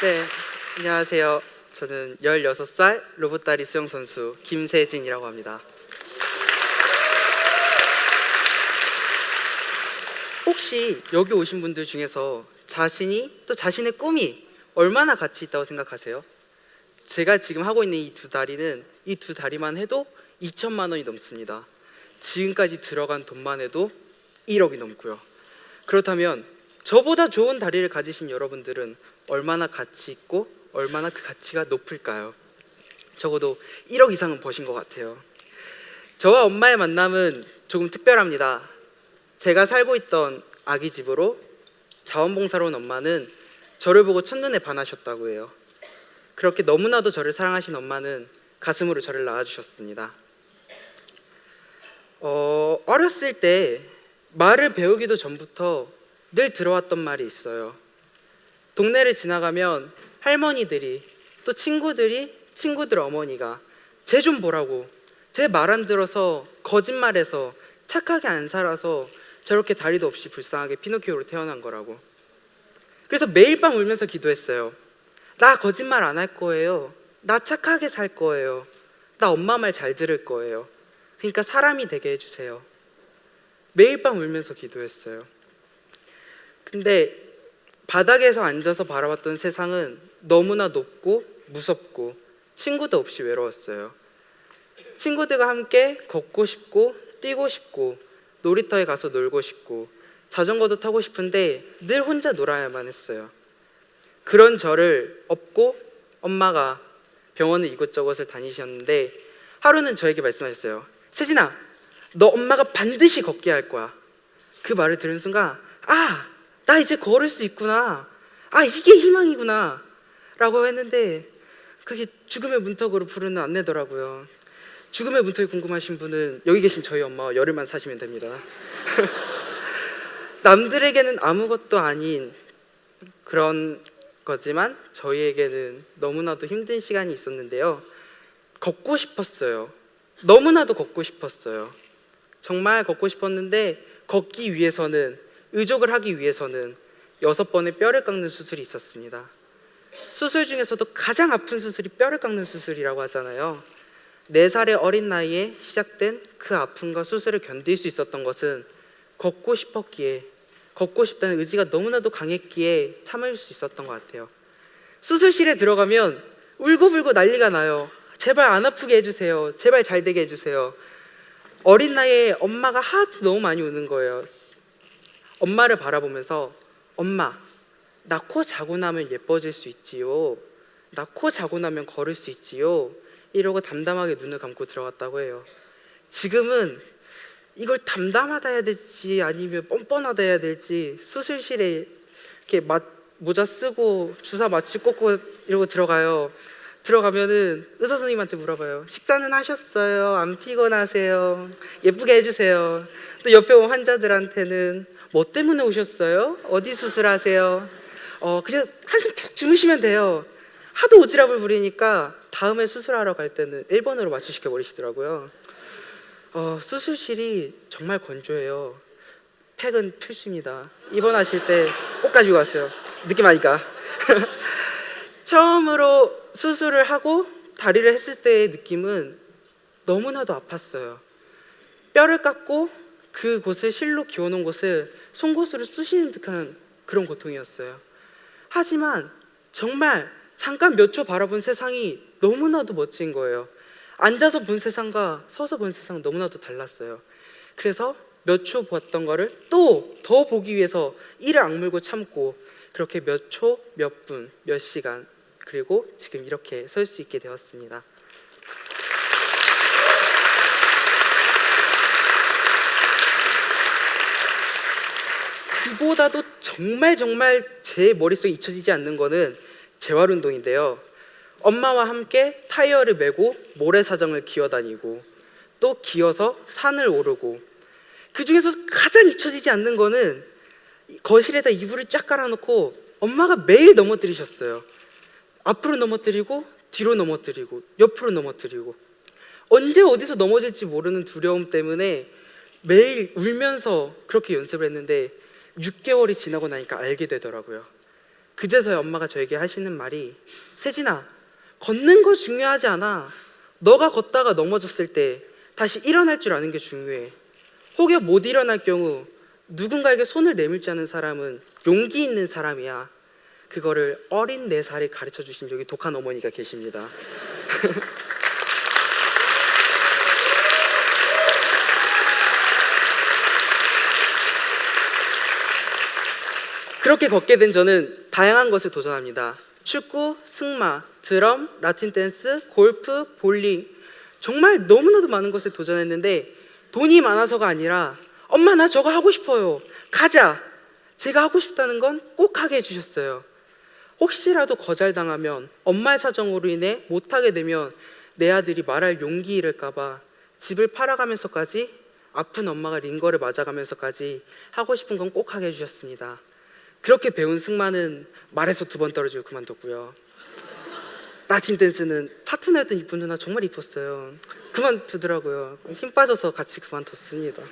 네, 안녕하세요. 저는 16살 로봇다리 수영 선수 김세진이라고 합니다. 혹시 여기 오신 분들 중에서 자신이 또 자신의 꿈이 얼마나 가치 있다고 생각하세요? 제가 지금 하고 있는 이 두 다리는 이 두 다리만 해도 2천만 원이 넘습니다. 지금까지 들어간 돈만 해도 1억이 넘고요. 그렇다면 저보다 좋은 다리를 가지신 여러분들은 얼마나 가치 있고 얼마나 그 가치가 높을까요? 적어도 1억 이상은 버신 것 같아요. 저와 엄마의 만남은 조금 특별합니다. 제가 살고 있던 아기 집으로 자원봉사로 온 엄마는 저를 보고 첫눈에 반하셨다고 해요. 그렇게 너무나도 저를 사랑하신 엄마는 가슴으로 저를 낳아주셨습니다. 어렸을 때 말을 배우기도 전부터 늘 들어왔던 말이 있어요. 동네를 지나가면 할머니들이 또 친구들 어머니가 쟤 좀 보라고, 쟤 말 안 들어서 거짓말해서 착하게 안 살아서 저렇게 다리도 없이 불쌍하게 피노키오로 태어난 거라고. 그래서 매일 밤 울면서 기도했어요. 나 거짓말 안 할 거예요. 나 착하게 살 거예요. 나 엄마 말 잘 들을 거예요. 그러니까 사람이 되게 해주세요. 매일 밤 울면서 기도했어요. 근데 바닥에서 앉아서 바라봤던 세상은 너무나 높고 무섭고 친구도 없이 외로웠어요. 친구들과 함께 걷고 싶고 뛰고 싶고 놀이터에 가서 놀고 싶고 자전거도 타고 싶은데 늘 혼자 놀아야만 했어요. 그런 저를 업고 엄마가 병원을 이곳저곳을 다니셨는데 하루는 저에게 말씀하셨어요. 세진아, 너 엄마가 반드시 걷게 할 거야. 그 말을 들은 순간 나 이제 걸을 수 있구나. 이게 희망이구나 라고 했는데 그게 죽음의 문턱으로 부르는 안내더라고요. 죽음의 문턱이 궁금하신 분은 여기 계신 저희 엄마와 열흘만 사시면 됩니다. 남들에게는 아무것도 아닌 그런 거지만 저희에게는 너무나도 힘든 시간이 있었는데요. 걷고 싶었어요. 너무나도 걷고 싶었어요. 정말 걷고 싶었는데 걷기 위해서는, 의족을 하기 위해서는 6번의 뼈를 깎는 수술이 있었습니다. 수술 중에서도 가장 아픈 수술이 뼈를 깎는 수술이라고 하잖아요. 4살의 어린 나이에 시작된 그 아픔과 수술을 견딜 수 있었던 것은 걷고 싶었기에, 걷고 싶다는 의지가 너무나도 강했기에 참을 수 있었던 것 같아요. 수술실에 들어가면 울고불고 난리가 나요. 제발 안 아프게 해주세요. 제발 잘 되게 해주세요. 어린 나이에 엄마가 하도 너무 많이 우는 거예요. 엄마를 바라보면서 엄마, 나 코 자고 나면 예뻐질 수 있지요. 나 코 자고 나면 걸을 수 있지요. 이러고 담담하게 눈을 감고 들어갔다고 해요. 지금은 이걸 담담하다 해야 될지 아니면 뻔뻔하다 해야 될지 수술실에 이렇게 모자 쓰고 주사 마취 꽂고 이러고 들어가요. 들어가면은 의사 선생님한테 물어봐요. 식사는 하셨어요? 안 피곤하세요? 예쁘게 해주세요. 또 옆에 온 환자들한테는 뭐 때문에 오셨어요? 어디 수술하세요? 그냥 한숨 푹 주무시면 돼요. 하도 오지랖을 부리니까 다음에 수술하러 갈 때는 1번으로 마취시켜 버리시더라고요. 수술실이 정말 건조해요. 팩은 필수입니다. 입원하실 때 꼭 가지고 가세요. 느낌 아니까. 처음으로 수술을 하고 다리를 했을 때의 느낌은 너무나도 아팠어요. 뼈를 깎고 그곳을 실로 기워놓은 곳을 송곳으로 쑤시는 듯한 그런 고통이었어요. 하지만 정말 잠깐 몇 초 바라본 세상이 너무나도 멋진 거예요. 앉아서 본 세상과 서서 본 세상은 너무나도 달랐어요. 그래서 몇 초 봤던 거를 또 더 보기 위해서 이를 악물고 참고 그렇게 몇 초, 몇 분, 몇 시간, 그리고 지금 이렇게 설 수 있게 되었습니다. 그보다도 정말 제 머릿속에 잊혀지지 않는 거는 재활 운동인데요. 엄마와 함께 타이어를 메고 모래사장을 기어다니고 또 기어서 산을 오르고, 그 중에서 가장 잊혀지지 않는 거는 거실에다 이불을 쫙 깔아놓고 엄마가 매일 넘어뜨리셨어요. 앞으로 넘어뜨리고 뒤로 넘어뜨리고 옆으로 넘어뜨리고, 언제 어디서 넘어질지 모르는 두려움 때문에 매일 울면서 그렇게 연습을 했는데 6개월이 지나고 나니까 알게 되더라고요. 그제서야 엄마가 저에게 하시는 말이, 세진아, 걷는 거 중요하지 않아. 너가 걷다가 넘어졌을 때 다시 일어날 줄 아는 게 중요해. 혹여 못 일어날 경우 누군가에게 손을 내밀지 않은 사람은 용기 있는 사람이야. 그거를 어린 4살에 가르쳐 주신 여기 독한 어머니가 계십니다. 그렇게 걷게 된 저는 다양한 것에 도전합니다. 축구, 승마, 드럼, 라틴 댄스, 골프, 볼링, 정말 너무나도 많은 것에 도전했는데 돈이 많아서가 아니라 엄마 나 저거 하고 싶어요. 가자. 제가 하고 싶다는 건 꼭 하게 해주셨어요. 혹시라도 거절당하면 엄마의 사정으로 인해 못하게 되면 내 아들이 말할 용기 잃을까 봐 집을 팔아가면서까지, 아픈 엄마가 링거를 맞아가면서까지 하고 싶은 건 꼭 하게 해주셨습니다. 그렇게 배운 승마는 말에서 2번 떨어지고 그만뒀고요. 라틴 댄스는 파트너였던 이쁜 누나 정말 이뻤어요. 그만두더라고요. 힘 빠져서 같이 그만뒀습니다.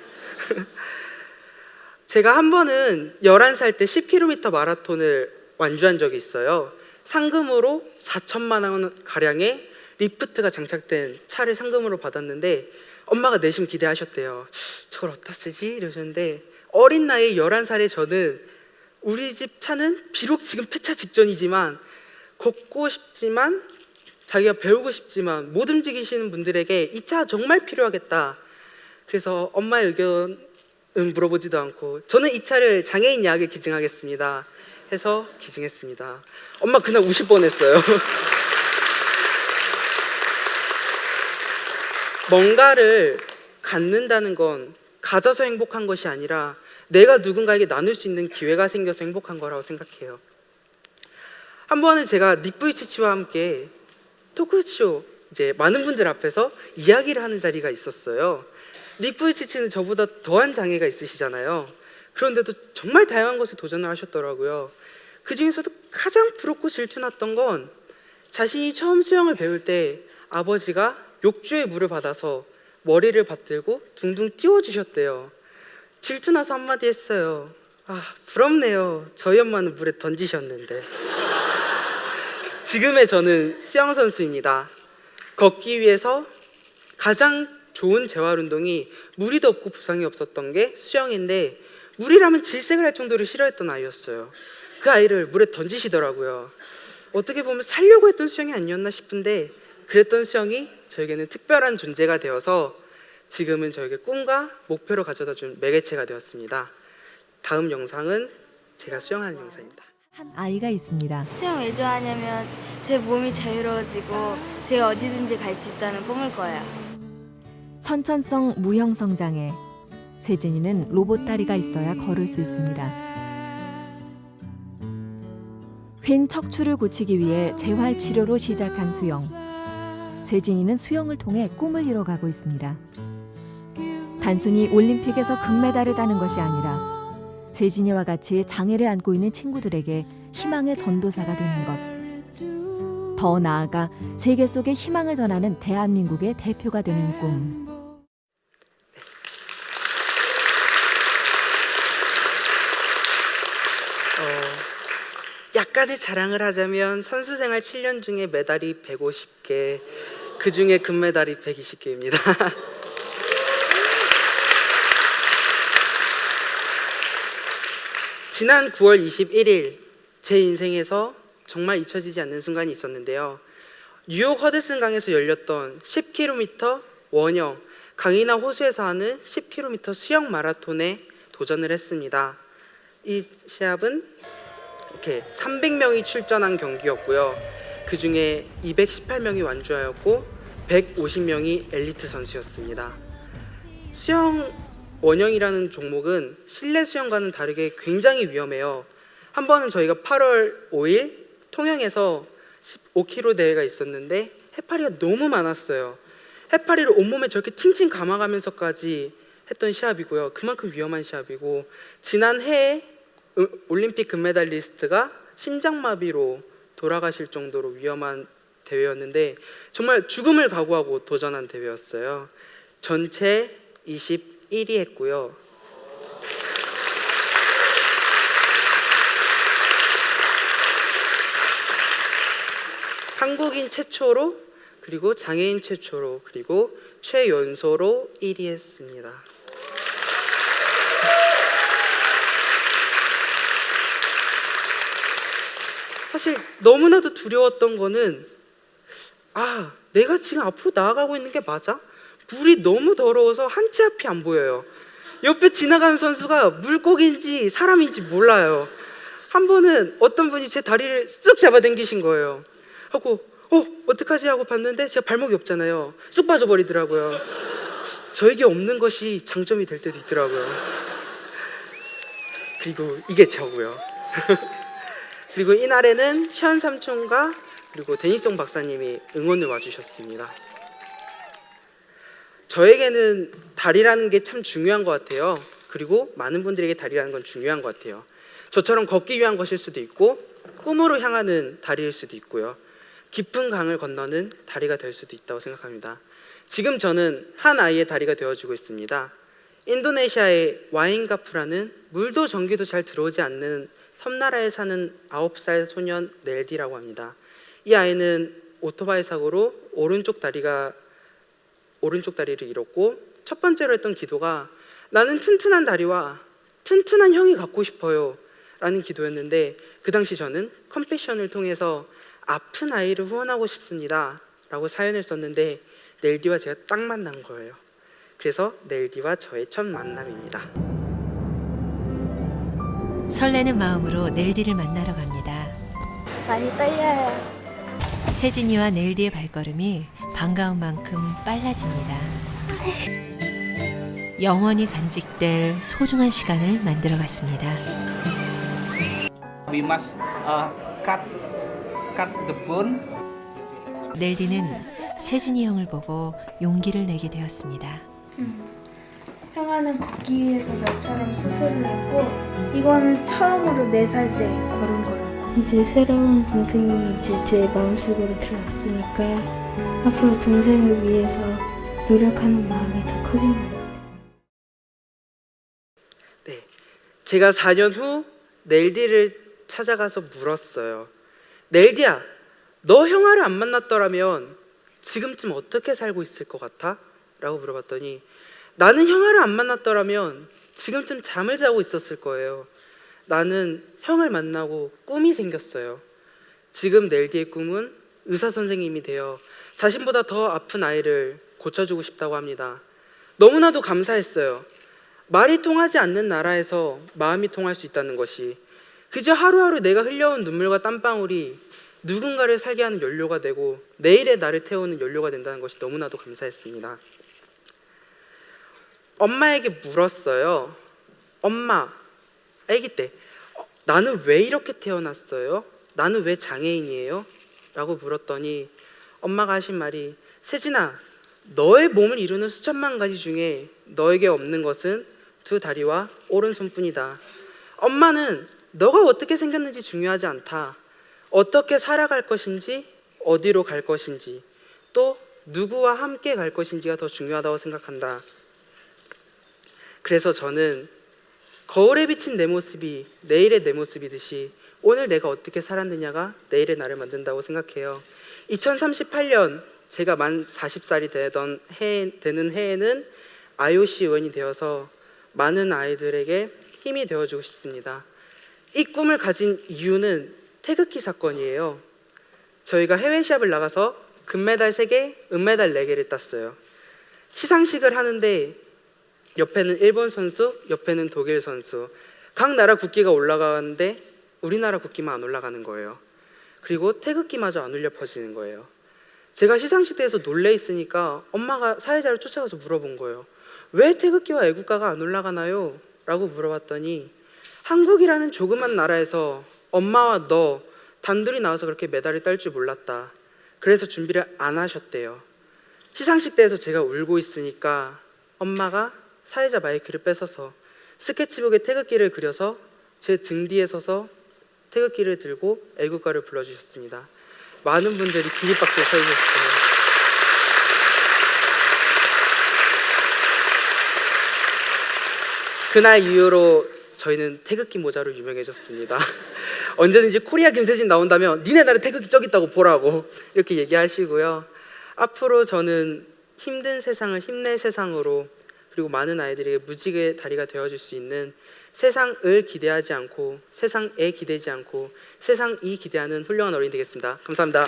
제가 한 번은 11살 때 10km 마라톤을 완주한 적이 있어요. 상금으로 4천만 원 가량의 리프트가 장착된 차를 상금으로 받았는데 엄마가 내심 기대하셨대요. 저걸 어디다 쓰지? 이러셨는데 어린 나이 11살의 저는 우리 집 차는 비록 지금 폐차 직전이지만 걷고 싶지만 자기가 배우고 싶지만 못 움직이시는 분들에게 이 차 정말 필요하겠다. 그래서 엄마의 의견은 물어보지도 않고 저는 이 차를 장애인 야학에 기증하겠습니다 해서 기증했습니다. 엄마 그날 우실 뻔했어요. 뭔가를 갖는다는 건 가져서 행복한 것이 아니라 내가 누군가에게 나눌 수 있는 기회가 생겨서 행복한 거라고 생각해요. 한 번은 제가 닉 부이치치와 함께 토크쇼, 이제 많은 분들 앞에서 이야기를 하는 자리가 있었어요. 닉 부이치치는 저보다 더한 장애가 있으시잖아요. 그런데도 정말 다양한 것에 도전을 하셨더라고요. 그 중에서도 가장 부럽고 질투났던 건 자신이 처음 수영을 배울 때 아버지가 욕조에 물을 받아서 머리를 받들고 둥둥 띄워주셨대요. 질투나서 한마디 했어요. 아, 부럽네요. 저희 엄마는 물에 던지셨는데. 지금의 저는 수영선수입니다. 걷기 위해서 가장 좋은 재활 운동이 무리도 없고 부상이 없었던 게 수영인데 물이라면 질색을 할 정도로 싫어했던 아이였어요. 그 아이를 물에 던지시더라고요. 어떻게 보면 살려고 했던 수영이 아니었나 싶은데 그랬던 수영이 저에게는 특별한 존재가 되어서 지금은 저에게 꿈과 목표를 가져다준 매개체가 되었습니다. 다음 영상은 제가 수영하는 영상입니다. 한 아이가 있습니다. 수영 왜 좋아하냐면 제 몸이 자유로워지고 제가 어디든지 갈 수 있다는 꿈을 꿔요. 선천성 무형성장애. 세진이는 로봇 다리가 있어야 걸을 수 있습니다. 휜 척추를 고치기 위해 재활 치료로 시작한 수영. 세진이는 수영을 통해 꿈을 이뤄가고 있습니다. 단순히 올림픽에서 금메달을 따는 것이 아니라 세진이와 같이 장애를 안고 있는 친구들에게 희망의 전도사가 되는 것. 더 나아가 세계 속에 희망을 전하는 대한민국의 대표가 되는 꿈. 약간의 자랑을 하자면 선수 생활 7년 중에 메달이 150개, 그 중에 금메달이 120개입니다. 지난 9월 21일 제 인생에서 정말 잊혀지지 않는 순간이 있었는데요. 뉴욕 허드슨 강에서 열렸던 10km 원형 강이나 호수에서 하는 10km 수영 마라톤에 도전을 했습니다. 이 시합은 이렇게 300명이 출전한 경기였고요. 그 중에 218명이 완주하였고 150명이 엘리트 선수였습니다. 수영 원형이라는 종목은 실내 수영과는 다르게 굉장히 위험해요. 한 번은 저희가 8월 5일 통영에서 15km 대회가 있었는데 해파리가 너무 많았어요. 해파리를 온몸에 저렇게 칭칭 감아가면서까지 했던 시합이고요. 그만큼 위험한 시합이고 지난 해에 올림픽 금메달리스트가 심장마비로 돌아가실 정도로 위험한 대회였는데 정말 죽음을 각오하고 도전한 대회였어요. 전체 21위 했고요. 네. 한국인 최초로, 그리고 장애인 최초로, 그리고 최연소로 1위 했습니다. 사실 너무나도 두려웠던 거는 내가 지금 앞으로 나아가고 있는 게 맞아? 물이 너무 더러워서 한 치 앞이 안 보여요. 옆에 지나가는 선수가 물고기인지 사람인지 몰라요. 한 번은 어떤 분이 제 다리를 쑥 잡아당기신 거예요. 하고 어떡하지 하고 봤는데 제가 발목이 없잖아요. 쑥 빠져버리더라고요. 저에게 없는 것이 장점이 될 때도 있더라고요. 그리고 이게 저고요. 그리고 이날에는 현 삼촌과 그리고 데니송 박사님이 응원을 와주셨습니다. 저에게는 다리라는 게 참 중요한 것 같아요. 그리고 많은 분들에게 다리라는 건 중요한 것 같아요. 저처럼 걷기 위한 것일 수도 있고 꿈으로 향하는 다리일 수도 있고요. 깊은 강을 건너는 다리가 될 수도 있다고 생각합니다. 지금 저는 한 아이의 다리가 되어주고 있습니다. 인도네시아의 와인가프라는 물도 전기도 잘 들어오지 않는 섬나라에 사는 9살 소년 넬디라고 합니다. 이 아이는 오토바이 사고로 오른쪽 다리를 잃었고, 첫 번째로 했던 기도가 나는 튼튼한 다리와 튼튼한 형이 갖고 싶어요 라는 기도였는데, 그 당시 저는 컴패션을 통해서 아픈 아이를 후원하고 싶습니다 라고 사연을 썼는데 넬디와 제가 딱 만난 거예요. 그래서 넬디와 저의 첫 만남입니다. 설레는 마음으로 넬디를 만나러 갑니다. 많이 떨려요. 세진이와 넬디의 발걸음이 반가운 만큼 빨라집니다. 영원히 간직될 소중한 시간을 만들어 갔습니다. We must cut the bone. 넬디는 세진이 형을 보고 용기를 내게 되었습니다. 형아는 걷기 위해서 너처럼 수술을 했고 이거는 처음으로 4살 때 걸은 거라고. 이제 새로운 동생이 이제 제 마음속으로 들어왔으니까 앞으로 동생을 위해서 노력하는 마음이 더 커진 것 같아요. 네, 제가 4년 후 넬디를 찾아가서 물었어요. 넬디야, 너 형아를 안 만났더라면 지금쯤 어떻게 살고 있을 것 같아? 라고 물어봤더니 나는 형아를 안 만났더라면 지금쯤 잠을 자고 있었을 거예요. 나는 형을 만나고 꿈이 생겼어요. 지금 넬디의 꿈은 의사 선생님이 되어 자신보다 더 아픈 아이를 고쳐주고 싶다고 합니다. 너무나도 감사했어요. 말이 통하지 않는 나라에서 마음이 통할 수 있다는 것이, 그저 하루하루 내가 흘려온 눈물과 땀방울이 누군가를 살게 하는 연료가 되고 내일의 나를 태우는 연료가 된다는 것이 너무나도 감사했습니다. 엄마에게 물었어요. 엄마, 아기 때 나는 왜 이렇게 태어났어요? 나는 왜 장애인이에요? 라고 물었더니 엄마가 하신 말이, 세진아, 너의 몸을 이루는 수천만 가지 중에 너에게 없는 것은 2 다리와 오른손뿐이다. 엄마는 너가 어떻게 생겼는지 중요하지 않다. 어떻게 살아갈 것인지, 어디로 갈 것인지, 또 누구와 함께 갈 것인지가 더 중요하다고 생각한다. 그래서 저는 거울에 비친 내 모습이 내일의 내 모습이듯이 오늘 내가 어떻게 살았느냐가 내일의 나를 만든다고 생각해요. 2038년 제가 만 40살이 되는 해에는 IOC 의원이 되어서 많은 아이들에게 힘이 되어주고 싶습니다. 이 꿈을 가진 이유는 태극기 사건이에요. 저희가 해외 시합을 나가서 금메달 3개, 은메달 4개를 땄어요. 시상식을 하는데 옆에는 일본 선수, 옆에는 독일 선수, 각 나라 국기가 올라가는데 우리나라 국기만 안 올라가는 거예요. 그리고 태극기마저 안 울려 퍼지는 거예요. 제가 시상식 때에서 놀래 있으니까 엄마가 사회자를 쫓아가서 물어본 거예요. 왜 태극기와 애국가가 안 올라가나요? 라고 물어봤더니 한국이라는 조그만 나라에서 엄마와 너 단둘이 나와서 그렇게 메달을 딸 줄 몰랐다. 그래서 준비를 안 하셨대요. 시상식 때에서 제가 울고 있으니까 엄마가 사회자 마이크를 뺏어서 스케치북에 태극기를 그려서 제 등 뒤에 서서 태극기를 들고 애국가를 불러주셨습니다. 많은 분들이 기립박수를 쳐주셨어요. 그날 이후로 저희는 태극기 모자로 유명해졌습니다. 언제든지 코리아 김세진 나온다면 니네 나라 태극기 저기 있다고 보라고 이렇게 얘기하시고요. 앞으로 저는 힘든 세상을 힘낼 세상으로, 그리고 많은 아이들에게 무지개의 다리가 되어줄 수 있는, 세상을 기대하지 않고 세상에 기대지 않고 세상이 기대하는 훌륭한 어린이 되겠습니다. 감사합니다.